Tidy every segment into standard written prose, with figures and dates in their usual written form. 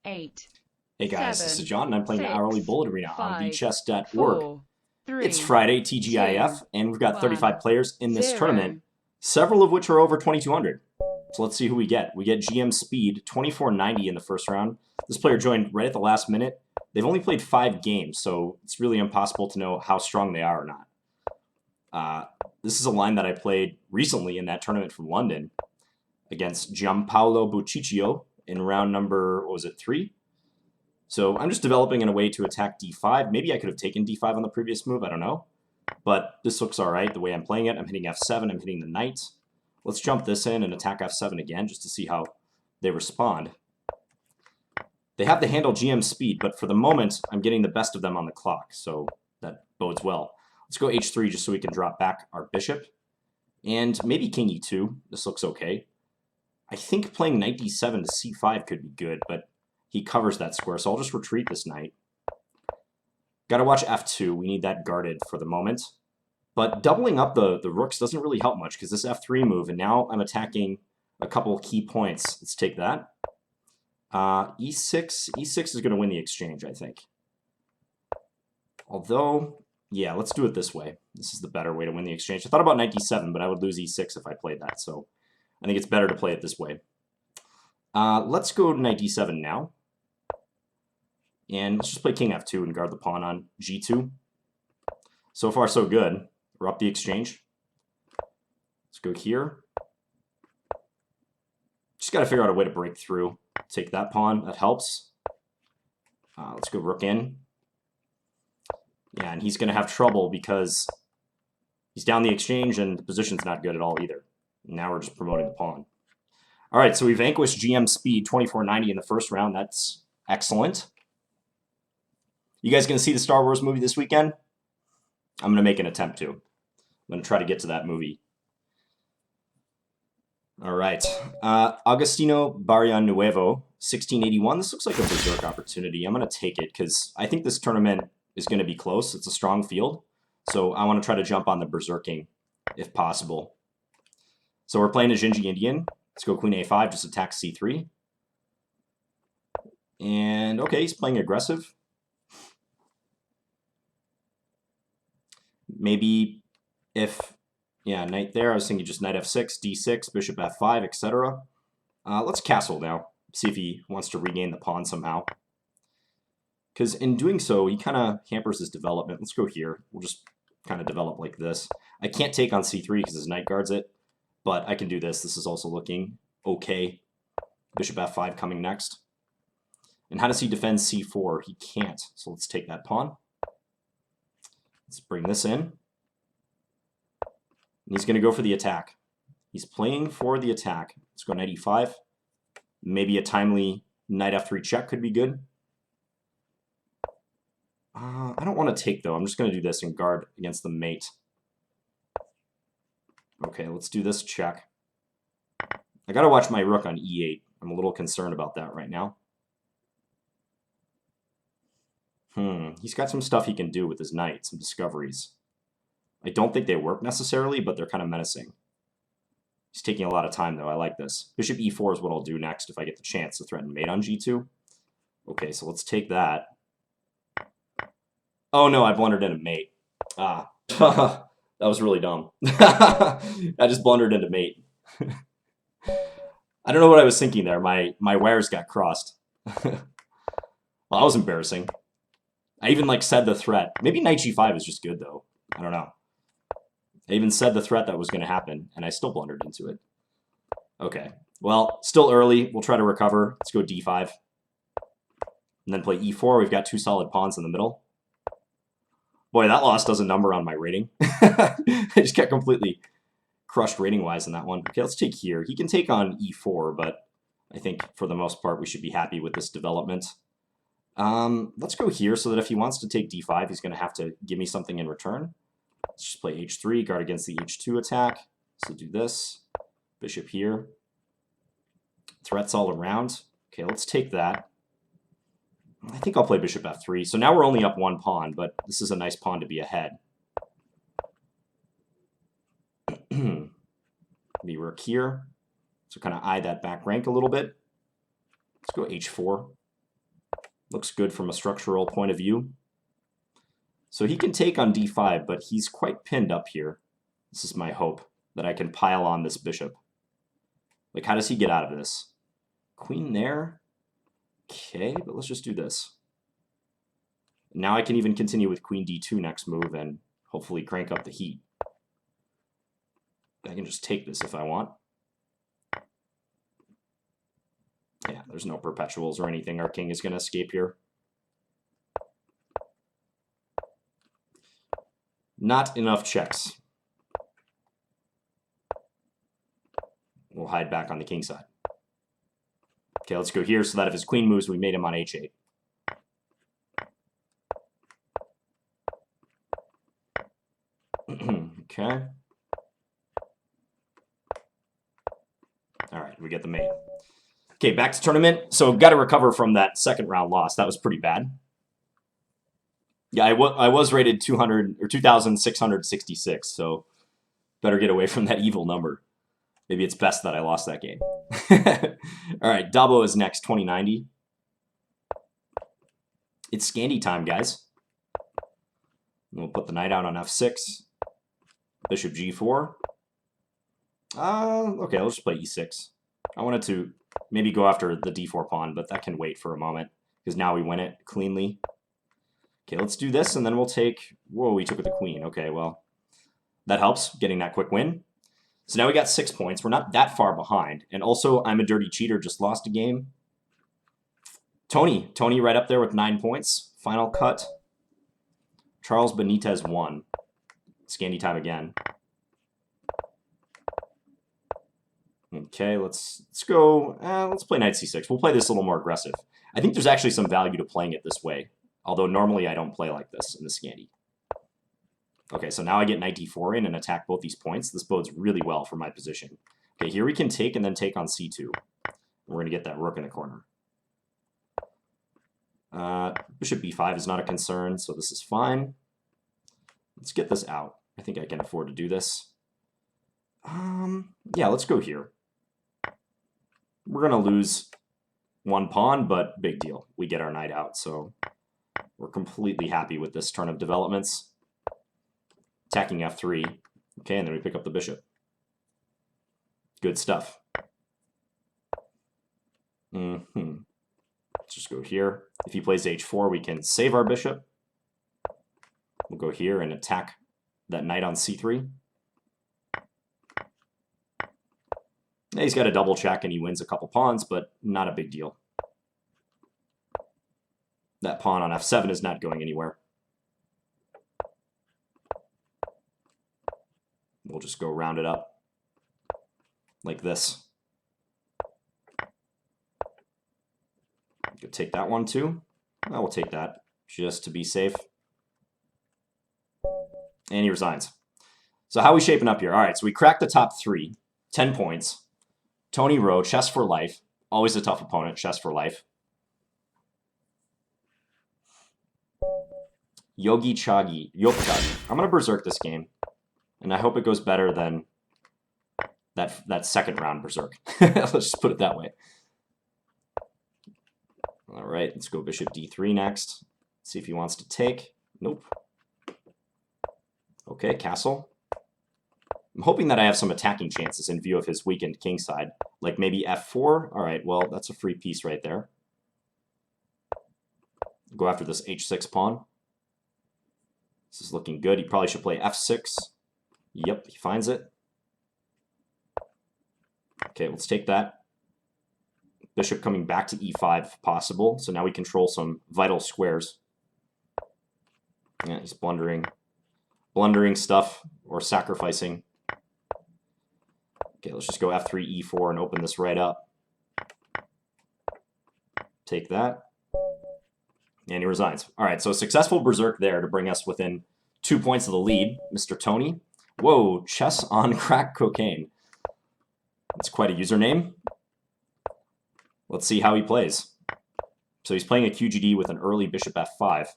8, Hey guys, this is 7, John, and I'm playing the Hourly 6, Bullet Arena on 5, lichess.org. 4, It's 3, Friday, 2, TGIF, and we've got 35 1, players in this 0. tournament, several of which are over 2,200. So let's see who we get. We get GM Speed, 2490 in the first round. This player joined right at the last minute. They've only played 5 games, so it's really impossible to know how strong they are or not. This is a line that I played recently in that tournament from London against Gianpaolo Buciccio in round number, what was it, 3? So I'm just developing in a way to attack d5. Maybe I could have taken d5 on the previous move, I don't know. But this looks all right the way I'm playing it. I'm hitting f7, I'm hitting the knight. Let's jump this in and attack f7 again just to see how they respond. They have the handle GM speed, but for the moment, I'm getting the best of them on the clock, so that bodes well. Let's go h3 just so we can drop back our bishop. And maybe king e2. This looks okay. I think playing knight d7 to c5 could be good, but he covers that square, so I'll just retreat this knight. Got to watch f2. We need that guarded for the moment. But doubling up the rooks doesn't really help much because this f3 move, and now I'm attacking a couple key points. Let's take that. e6. e6 is going to win the exchange, I think. Although, yeah, let's do it this way. This is the better way to win the exchange. I thought about knight d7, but I would lose e6 if I played that, so I think it's better to play it this way. Let's go to knight d7 now. And let's just play king f2 and guard the pawn on g2. So far, so good. We're up the exchange. Let's go here. Just got to figure out a way to break through. Take that pawn. That helps. Let's go rook in. Yeah, and he's going to have trouble because he's down the exchange and the position's not good at all either. Now we're just promoting the pawn. All right, so we vanquished GM Speed 2490 in the first round. That's excellent. You guys going to see the Star Wars movie this weekend? I'm going to make an attempt to. I'm going to try to get to that movie. All right. Agostino Barrianuevo, 1681. This looks like a Berserk opportunity. I'm going to take it because I think this tournament is going to be close. It's a strong field. So I want to try to jump on the Berserking if possible. So we're playing a Gingy Indian. Let's go queen a5, just attack c3. And okay, he's playing aggressive. Maybe if, yeah, knight there, I was thinking just knight f6, d6, bishop f5, etc. Let's castle now, see if he wants to regain the pawn somehow. Because in doing so, he kind of hampers his development. Let's go here. We'll just kind of develop like this. I can't take on c3 because his knight guards it, but I can do this. This is also looking okay. Bishop f5 coming next. And how does he defend c4? He can't, so let's take that pawn. Let's bring this in. And he's going to go for the attack. He's playing for the attack. Let's go knight e5. Maybe a timely knight f3 check could be good. I don't want to take, though. I'm just going to do this and guard against the mate. Okay, let's do this check. I got to watch my rook on e8. I'm a little concerned about that right now. He's got some stuff he can do with his knight, some discoveries. I don't think they work necessarily, but they're kind of menacing. He's taking a lot of time, though. I like this. Bishop e4 is what I'll do next if I get the chance to threaten mate on g2. Okay, so let's take that. Oh, no, I blundered into mate. Ah, that was really dumb. I just blundered into mate. I don't know what I was thinking there. My wires got crossed. Well, that was embarrassing. I even said the threat. Maybe knight g5 is just good, though. I don't know. I even said the threat that was going to happen, and I still blundered into it. Okay. Well, still early. We'll try to recover. Let's go d5. And then play e4. We've got 2 solid pawns in the middle. Boy, that loss doesn't number on my rating. I just got completely crushed rating-wise in that one. Okay, let's take here. He can take on e4, but I think for the most part we should be happy with this development. Let's go here so that if he wants to take d5, he's going to have to give me something in return. Let's just play h3, guard against the h2 attack. So do this. Bishop here. Threats all around. Okay, let's take that. I think I'll play bishop f3. So now we're only up 1 pawn, but this is a nice pawn to be ahead. Maybe rook here. So kind of eye that back rank a little bit. Let's go h4. Looks good from a structural point of view. So he can take on d5, but he's quite pinned up here. This is my hope, that I can pile on this bishop. Like, how does he get out of this? Queen there? Okay, but let's just do this. Now I can even continue with queen d2 next move and hopefully crank up the heat. I can just take this if I want. Yeah, there's no perpetuals or anything our king is going to escape here. Not enough checks. We'll hide back on the king side. Okay, let's go here so that if his queen moves, we made him on h8. Okay. All right, we get the mate. Okay, back to tournament. So got to recover from that second round loss. That was pretty bad. Yeah, I was rated 200 or 2,666, so better get away from that evil number. Maybe it's best that I lost that game. All right, Dabo is next, 2090. It's Scandi time, guys. We'll put the knight out on f6. Bishop g4. Okay, I'll just play e6. I wanted to maybe go after the d4 pawn, but that can wait for a moment, because now we win it cleanly. Okay, let's do this, and then we'll take... Whoa, we took with the queen. Okay, well, that helps, getting that quick win. So now we got 6 points. We're not that far behind. And also, I'm a dirty cheater, just lost a game. Tony right up there with 9 points. Final cut. Charles Benitez won. Scandi time again. Okay, let's go. Let's play knight c6. We'll play this a little more aggressive. I think there's actually some value to playing it this way. Although normally I don't play like this in the Scandi. Okay, so now I get knight d4 in and attack both these points. This bodes really well for my position. Okay, here we can take and then take on c2. We're going to get that rook in the corner. Bishop b5 is not a concern, so this is fine. Let's get this out. I think I can afford to do this. Yeah, let's go here. We're going to lose one pawn, but big deal. We get our knight out, so we're completely happy with this turn of developments. Attacking f3. Okay, and then we pick up the bishop. Good stuff. Let's just go here. If he plays h4, we can save our bishop. We'll go here and attack that knight on c3. He's got a double check and he wins a couple pawns, but not a big deal. That pawn on f7 is not going anywhere. We'll just go round it up like this. Could take that one too. I will take that just to be safe. And he resigns. So how are we shaping up here? All right, so we cracked the top 3, 10 points. Tony Rowe, chess for life. Always a tough opponent, chess for life. Yogi Chagi. I'm going to berserk this game. And I hope it goes better than that second round berserk. Let's just put it that way. All right, let's go bishop d3 next. See if he wants to take. Nope. Okay, castle. I'm hoping that I have some attacking chances in view of his weakened king side. Like maybe f4. All right, well, that's a free piece right there. Go after this h6 pawn. This is looking good. He probably should play f6. Yep, he finds it. Okay, let's take that. Bishop coming back to e5 if possible. So now we control some vital squares. Yeah, he's blundering stuff or sacrificing. Okay, let's just go f3, e4 and open this right up. Take that. And he resigns. All right, so successful berserk there to bring us within 2 points of the lead. Mr. Tony. Whoa, chess on crack cocaine. That's quite a username. Let's see how he plays. So he's playing a QGD with an early bishop f5.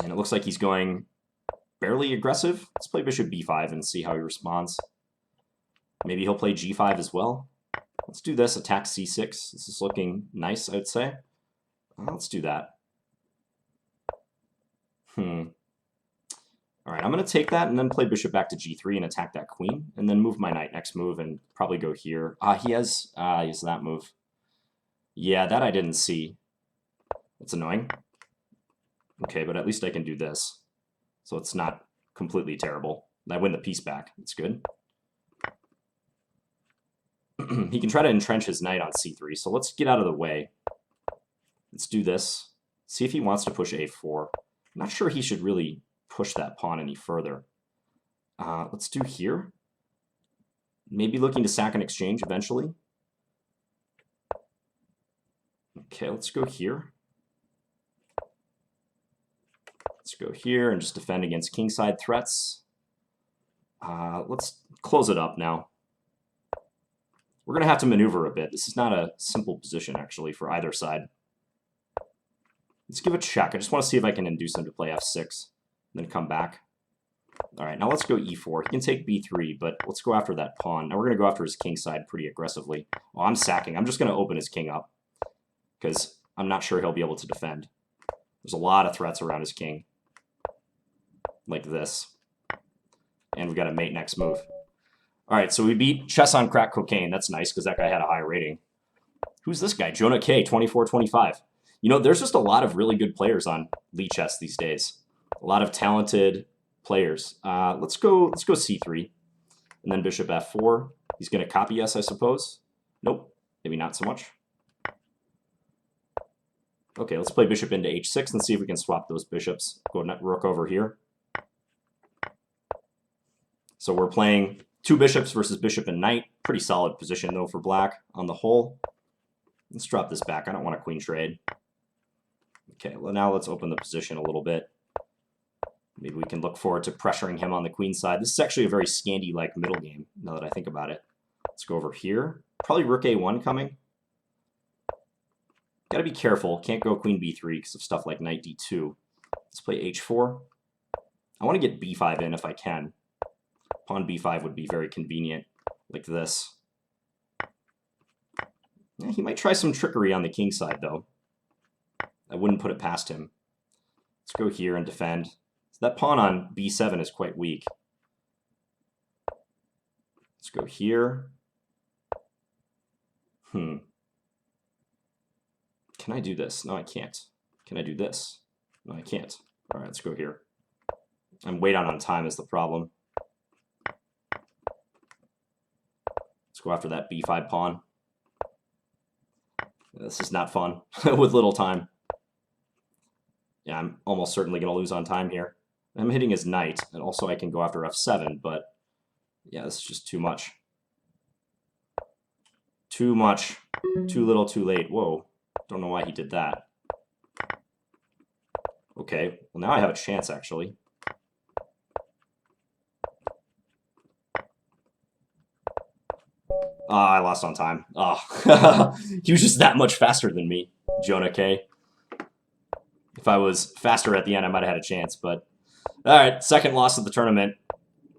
And it looks like he's going barely aggressive. Let's play bishop b5 and see how he responds. Maybe he'll play g5 as well. Let's do this, attack c6. This is looking nice, I would say. Let's do that. All right, I'm going to take that and then play bishop back to g3 and attack that queen, and then move my knight next move and probably go here. He has that move. Yeah, that I didn't see. That's annoying. Okay, but at least I can do this. So it's not completely terrible. I win the piece back. It's good. He can try to entrench his knight on c3, so let's get out of the way. Let's do this. See if he wants to push a4. I'm not sure he should really push that pawn any further. Let's do here. Maybe looking to sack an exchange eventually. Okay, let's go here. Let's go here and just defend against kingside threats. Let's close it up now. We're going to have to maneuver a bit. This is not a simple position, actually, for either side. Let's give a check. I just want to see if I can induce him to play f6, then come back. All right, now let's go e4. He can take b3, but let's go after that pawn. Now we're going to go after his king side pretty aggressively. Oh, I'm sacking. I'm just going to open his king up, because I'm not sure he'll be able to defend. There's a lot of threats around his king, like this. And we got a mate next move. All right, so we beat Chess on Crack Cocaine. That's nice, because that guy had a high rating. Who's this guy? Jonah K, 2425. You know, there's just a lot of really good players on lichess these days. A lot of talented players. Let's go c3, and then bishop f4. He's going to copy us, I suppose. Nope, maybe not so much. Okay, let's play bishop into h6 and see if we can swap those bishops. Go rook over here. So we're playing two bishops versus bishop and knight. Pretty solid position, though, for black on the whole. Let's drop this back. I don't want a queen trade. Okay, well, now let's open the position a little bit. Maybe we can look forward to pressuring him on the queen side. This is actually a very Scandi-like middle game, now that I think about it. Let's go over here. Probably rook a1 coming. Got to be careful. Can't go queen b3 because of stuff like knight d2. Let's play h4. I want to get b5 in if I can. Pawn b5 would be very convenient, like this. Yeah, he might try some trickery on the king side, though. I wouldn't put it past him. Let's go here and defend. So that pawn on b7 is quite weak. Let's go here. Can I do this? No, I can't. Can I do this? No, I can't. All right, let's go here. I'm way down on time is the problem. Let's go after that b5 pawn. This is not fun with little time. Yeah, I'm almost certainly going to lose on time here. I'm hitting his knight, and also I can go after f7, but yeah, this is just too much. Too much. Too little, too late. Whoa. Don't know why he did that. Okay, well now I have a chance, actually. I lost on time. Oh, he was just that much faster than me, Jonah K. If I was faster at the end, I might have had a chance, but... Alright, second loss of the tournament.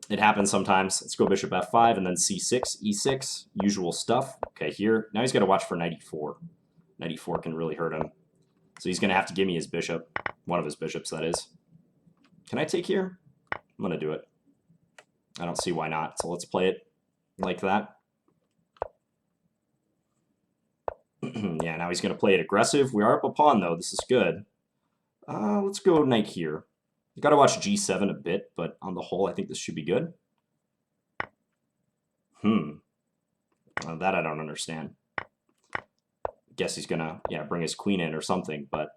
It happens sometimes. Let's go bishop f5 and then c6, e6. Usual stuff. Okay, here. Now he's got to watch for knight e4. Knight e4 can really hurt him. So he's going to have to give me his bishop. One of his bishops, that is. Can I take here? I'm going to do it. I don't see why not. So let's play it like that. Yeah, now he's going to play it aggressive. We are up a pawn, though. This is good. Let's go knight here. You got to watch g7 a bit, but on the whole, I think this should be good. That I don't understand. Guess he's going to, yeah, bring his queen in or something, but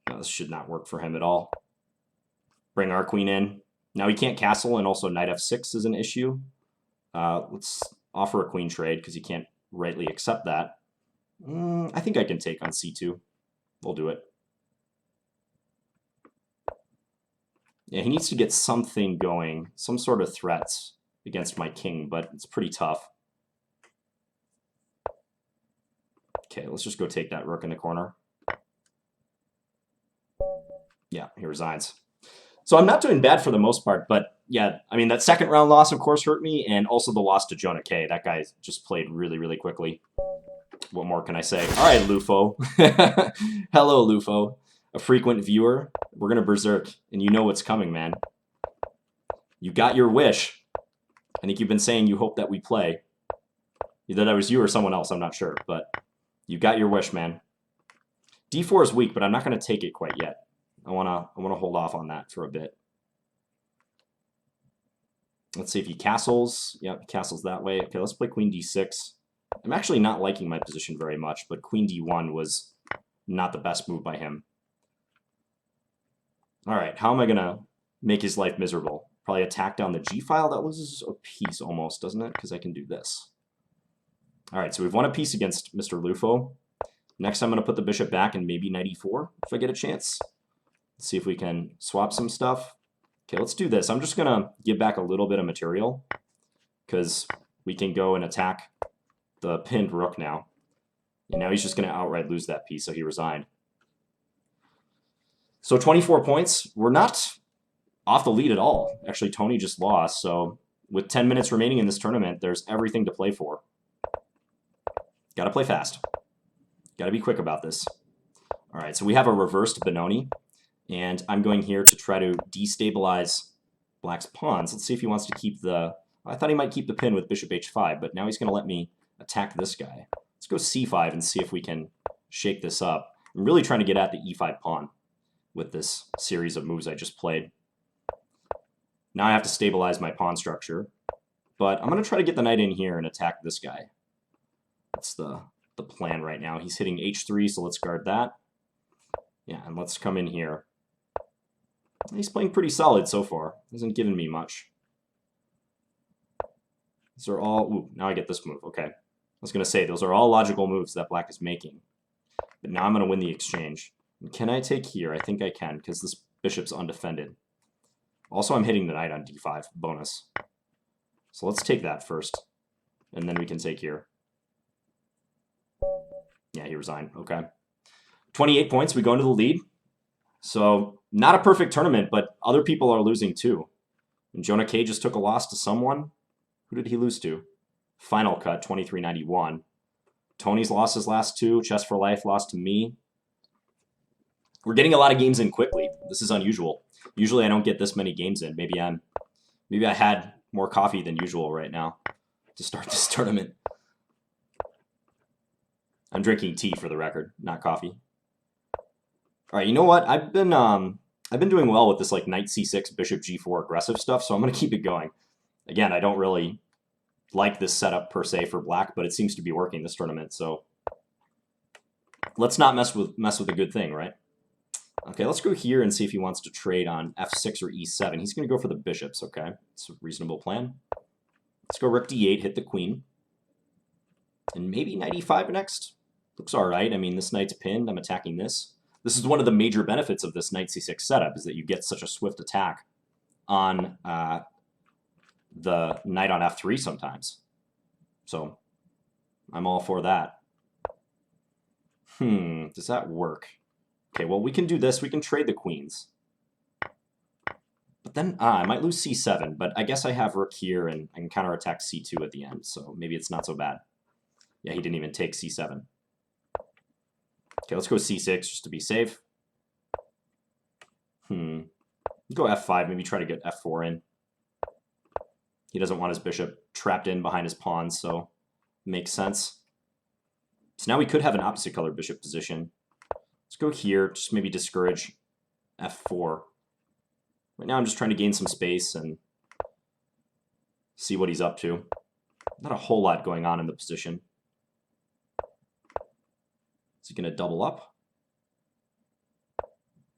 no, this should not work for him at all. Bring our queen in. Now he can't castle, and also knight f6 is an issue. Let's offer a queen trade, because he can't rightly accept that. I think I can take on c2. We'll do it. Yeah, he needs to get something going, some sort of threats against my king, but it's pretty tough. Okay, let's just go take that rook in the corner. Yeah, he resigns. So I'm not doing bad for the most part, but yeah, I mean, that second round loss, of course, hurt me, and also the loss to Jonah K. That guy just played really, really quickly. What more can I say? All right, Lufo. Hello, Lufo. A frequent viewer. We're going to Berserk, and you know what's coming, man. You got your wish. I think you've been saying you hope that we play. Either that was you or someone else, I'm not sure, but you got your wish, man. D4 is weak, but I'm not going to take it quite yet. I wanna hold off on that for a bit. Let's see if he castles. Yep, he castles that way. Okay, let's play Queen D6. I'm actually not liking my position very much, but Queen D1 was not the best move by him. All right, how am I going to make his life miserable? Probably attack down the G file. That loses a piece almost, doesn't it? Because I can do this. All right, so we've won a piece against Mr. Lufo. Next, I'm going to put the bishop back and maybe knight e4 if I get a chance. Let's see if we can swap some stuff. Okay, let's do this. I'm just going to give back a little bit of material because we can go and attack the pinned rook now. And now he's just going to outright lose that piece, so he resigned. So 24 points. We're not off the lead at all. Actually, Tony just lost, so with 10 minutes remaining in this tournament, there's everything to play for. Got to play fast. Got to be quick about this. All right, so we have a reversed Benoni, and I'm going here to try to destabilize Black's pawns. Let's see if he wants to keep the... I thought he might keep the pin with bishop h5, but now he's going to let me attack this guy. Let's go c5 and see if we can shake this up. I'm really trying to get at the e5 pawn with this series of moves I just played. Now I have to stabilize my pawn structure, but I'm going to try to get the knight in here and attack this guy. That's the plan right now. He's hitting h3, so let's guard that. Yeah, and let's come in here. He's playing pretty solid so far. Hasn't given me much. These are all... Ooh, now I get this move. Okay. I was going to say, those are all logical moves that Black is making. But now I'm going to win the exchange. And can I take here? I think I can, because this bishop's undefended. Also, I'm hitting the knight on d5. Bonus. So let's take that first. And then we can take here. Yeah, he resigned. Okay. 28 points. We go into the lead. So, not a perfect tournament, but other people are losing too. And Jonah K just took a loss to someone. Who did he lose to? Final Cut, 2391. Tony's lost his last two. Chess for Life lost to me. We're getting a lot of games in quickly. This is unusual. Usually I don't get this many games in. Maybe I had more coffee than usual right now to start this tournament. I'm drinking tea for the record, not coffee. All right, you know what? I've been doing well with this like knight c6, bishop g4 aggressive stuff, so I'm going to keep it going. Again, I don't really like this setup per se for Black, but it seems to be working this tournament, so let's not mess with a good thing, right? Okay, let's go here and see if he wants to trade on f6 or e7. He's going to go for the bishops, okay? It's a reasonable plan. Let's go rook d8, hit the queen. And maybe knight e5 next. Looks all right. I mean, this knight's pinned. I'm attacking this. This is one of the major benefits of this knight c6 setup, is that you get such a swift attack on the knight on f3 sometimes. So I'm all for that. Does that work? Okay, well, we can do this. We can trade the queens. But then, I might lose c7, but I guess I have rook here, and I can counterattack c2 at the end, so maybe it's not so bad. Yeah, he didn't even take c7. Okay, let's go c6 just to be safe. Go f5, maybe try to get f4 in. He doesn't want his bishop trapped in behind his pawns, so makes sense. So now we could have an opposite color bishop position. Let's go here, just maybe discourage f4. Right now I'm just trying to gain some space and see what he's up to. Not a whole lot going on in the position. Is he going to double up?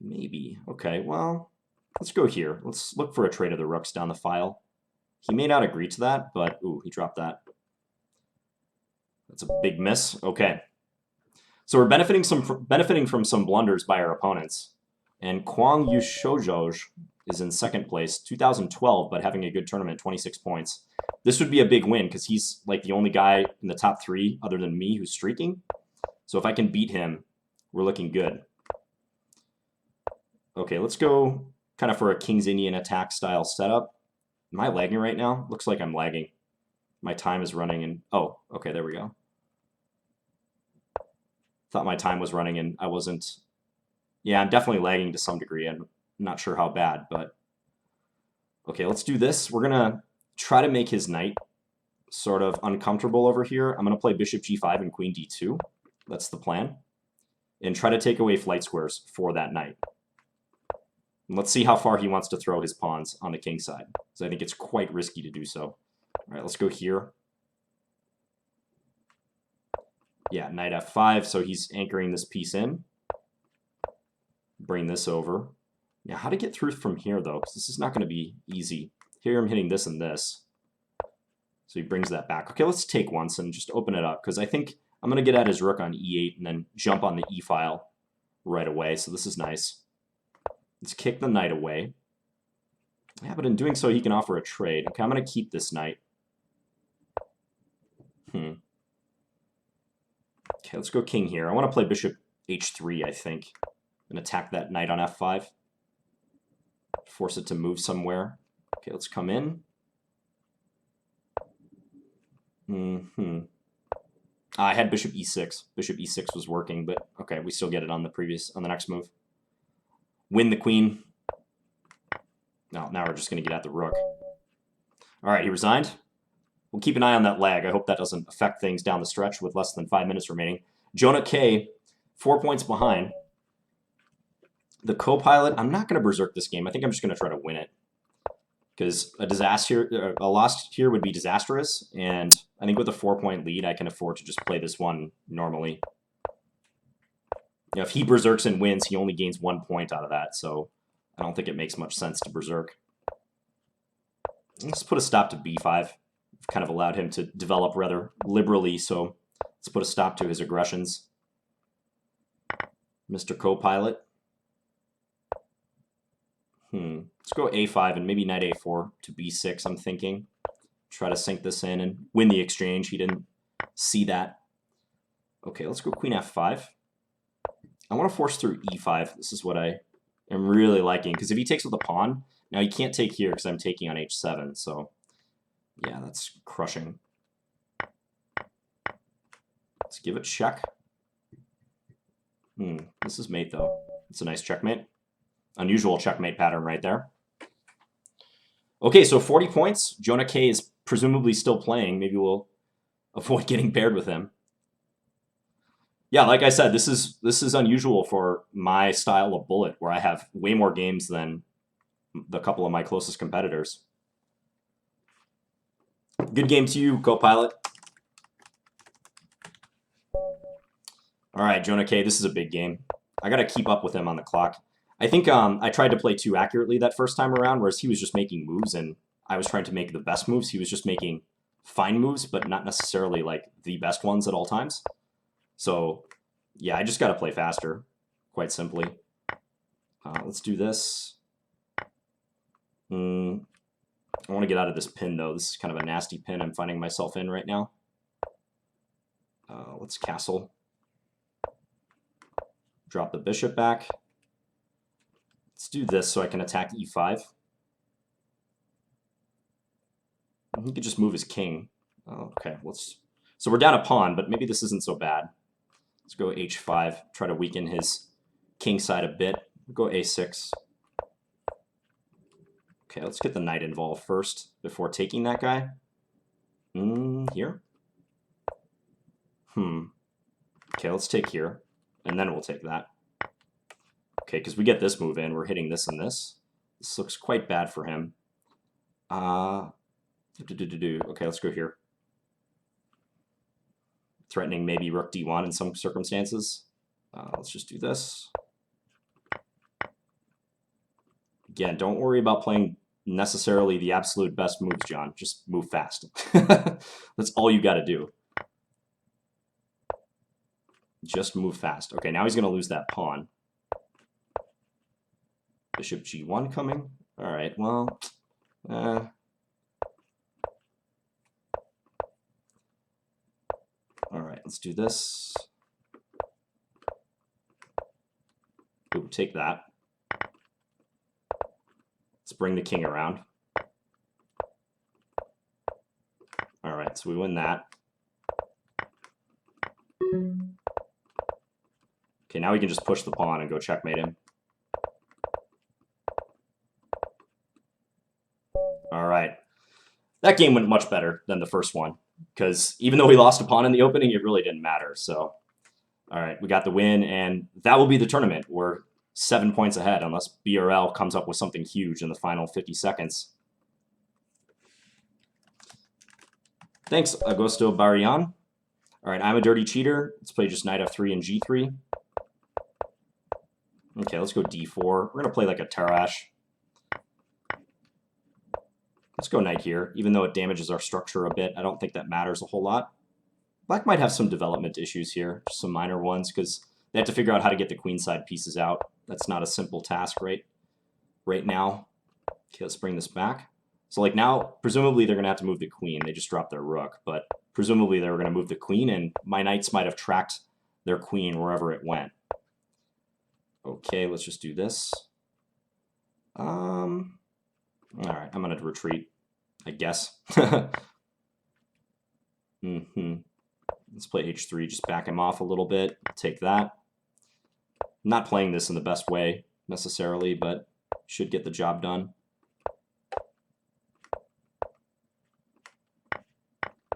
Maybe. Okay, well, let's go here. Let's look for a trade of the rooks down the file. He may not agree to that, but, ooh, he dropped that. That's a big miss. Okay. So we're benefiting from some blunders by our opponents. And Kwang Yushojoj is in second place, 2012, but having a good tournament, 26 points. This would be a big win because he's like the only guy in the top 3 other than me who's streaking. So if I can beat him, we're looking good. Okay, let's go kind of for a King's Indian attack style setup. Am I lagging right now? Looks like I'm lagging. My time is running and... Oh, okay, there we go. Thought my time was running and I wasn't. Yeah, I'm definitely lagging to some degree. I'm not sure how bad, but okay, let's do this. We're gonna try to make his knight sort of uncomfortable over here. I'm gonna play bishop g5 and queen d2. That's the plan. And try to take away flight squares for that knight. And let's see how far he wants to throw his pawns on the king side. So I think it's quite risky to do so. All right, let's go here. Yeah, knight f5, so he's anchoring this piece in. Bring this over. Now, how to get through from here, though, because this is not going to be easy. Here I'm hitting this and this. So he brings that back. Okay, let's take once and just open it up, because I think I'm going to get at his rook on e8 and then jump on the e file right away, so this is nice. Let's kick the knight away. Yeah, but in doing so, he can offer a trade. Okay, I'm going to keep this knight. Okay, let's go king here. I want to play bishop h3, I think, and attack that knight on f5. Force it to move somewhere. Okay, let's come in. I had bishop e6. Bishop e6 was working, but okay, we still get it on the next move. Win the queen. No, now we're just going to get at the rook. All right, he resigned. We'll keep an eye on that lag. I hope that doesn't affect things down the stretch with less than 5 minutes remaining. Jonah K, 4 points behind. The co-pilot, I'm not going to berserk this game. I think I'm just going to try to win it. Because a loss here would be disastrous, and I think with a 4-point lead, I can afford to just play this one normally. You know, if he berserks and wins, he only gains 1 point out of that, so I don't think it makes much sense to berserk. Let's put a stop to b5. Kind of allowed him to develop rather liberally, so let's put a stop to his aggressions. Mr. Co-pilot. Let's go a5 and maybe knight a4 to b6, I'm thinking. Try to sink this in and win the exchange. He didn't see that. Okay, let's go queen f5. I want to force through e5. This is what I am really liking, because if he takes with a pawn, now he can't take here because I'm taking on h7, so yeah, that's crushing. Let's give it check. This is mate, though. It's a nice checkmate. Unusual checkmate pattern right there. Okay, so 40 points. Jonah K is presumably still playing. Maybe we'll avoid getting paired with him. Yeah, like I said, this is unusual for my style of bullet, where I have way more games than the couple of my closest competitors. Good game to you, co-pilot. All right, Jonah K, this is a big game. I got to keep up with him on the clock. I think I tried to play too accurately that first time around, whereas he was just making moves, and I was trying to make the best moves. He was just making fine moves, but not necessarily like the best ones at all times. So, yeah, I just got to play faster, quite simply. Let's do this. I want to get out of this pin, though. This is kind of a nasty pin I'm finding myself in right now. Let's castle. Drop the bishop back. Let's do this so I can attack e5. He could just move his king. Okay, so we're down a pawn, but maybe this isn't so bad. Let's go h5, try to weaken his king side a bit. Go a6. Okay, let's get the knight involved first before taking that guy. Here? Okay, let's take here, and then we'll take that. Okay, because we get this move in, we're hitting this and this. This looks quite bad for him. Okay, let's go here. Threatening maybe rook d1 in some circumstances. Let's just do this. Again, don't worry about playing necessarily the absolute best moves, John. Just move fast. That's all you got to do. Just move fast. Okay, now he's going to lose that pawn. Bishop g1 coming. All right, well, all right, let's do this. Ooh, take that. Let's bring the king around. All right, so we win that. Okay, now we can just push the pawn and go checkmate him. All right. That game went much better than the first one, because even though we lost a pawn in the opening, it really didn't matter. So, all right, we got the win, and that will be the tournament. We're 7 points ahead, unless BRL comes up with something huge in the final 50 seconds. Thanks, Augusto Barrian. All right, I'm a dirty cheater. Let's play just knight f3 and g3. Okay, let's go d4. We're going to play like a Tarash. Let's go knight here. Even though it damages our structure a bit, I don't think that matters a whole lot. Black might have some development issues here, just some minor ones, because they have to figure out how to get the queenside pieces out. That's not a simple task right now. Okay, let's bring this back. So like now, presumably they're going to have to move the queen. They just dropped their rook, but presumably they were going to move the queen, and my knights might have tracked their queen wherever it went. Okay, let's just do this. All right, I'm going to retreat, I guess. Let's play h3, just back him off a little bit. Take that. I'm not playing this in the best way, necessarily, but should get the job done.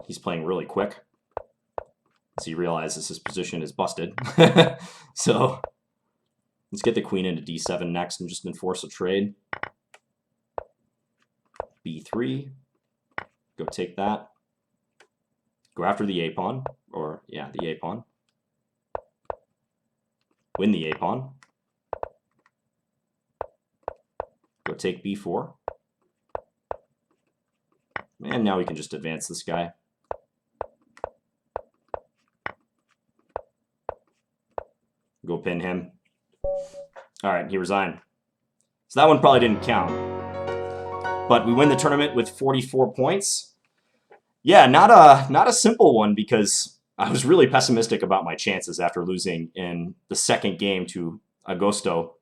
He's playing really quick, as he realizes his position is busted. So let's get the queen into d7 next and just enforce a trade. b3. Go take that. Go after the a-pawn, or yeah, the a-pawn. Win the a-pawn. Go take b4. And now we can just advance this guy. Go pin him. All right, he resigned. So that one probably didn't count. But we win the tournament with 44 points. Yeah, not a simple one, because I was really pessimistic about my chances after losing in the second game to Augusto.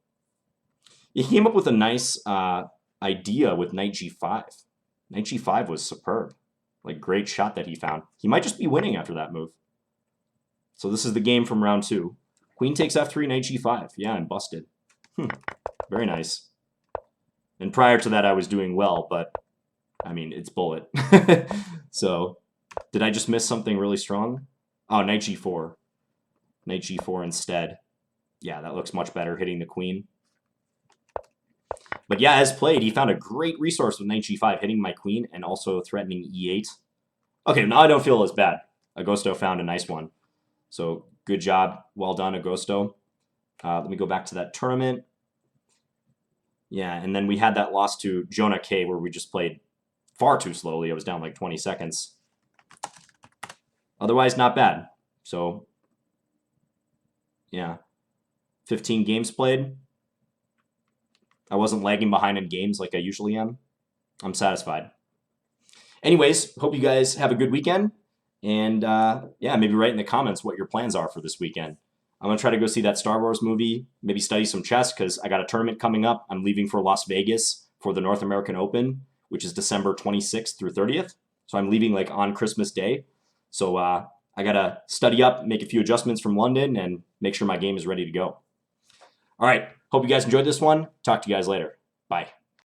He came up with a nice idea with knight g5. Knight g5 was superb. Like, great shot that he found. He might just be winning after that move. So this is the game from round 2. Queen takes f3, knight g5. Yeah, I'm busted. Very nice. And prior to that, I was doing well, but, I mean, it's bullet. So, did I just miss something really strong? Oh, knight g4. Knight g4 instead. Yeah, that looks much better, hitting the queen. But yeah, as played, he found a great resource with knight g5, hitting my queen and also threatening e8. Okay, now I don't feel as bad. Augusto found a nice one. So, good job. Well done, Augusto. Let me go back to that tournament. Yeah, and then we had that loss to Jonah K, where we just played far too slowly. I was down like 20 seconds. Otherwise, not bad. So, yeah. 15 games played. I wasn't lagging behind in games like I usually am. I'm satisfied. Anyways, hope you guys have a good weekend. And, yeah, maybe write in the comments what your plans are for this weekend. I'm going to try to go see that Star Wars movie, maybe study some chess, because I got a tournament coming up. I'm leaving for Las Vegas for the North American Open, which is December 26th through 30th. So I'm leaving like on Christmas Day. So I got to study up, make a few adjustments from London, and make sure my game is ready to go. All right. Hope you guys enjoyed this one. Talk to you guys later. Bye.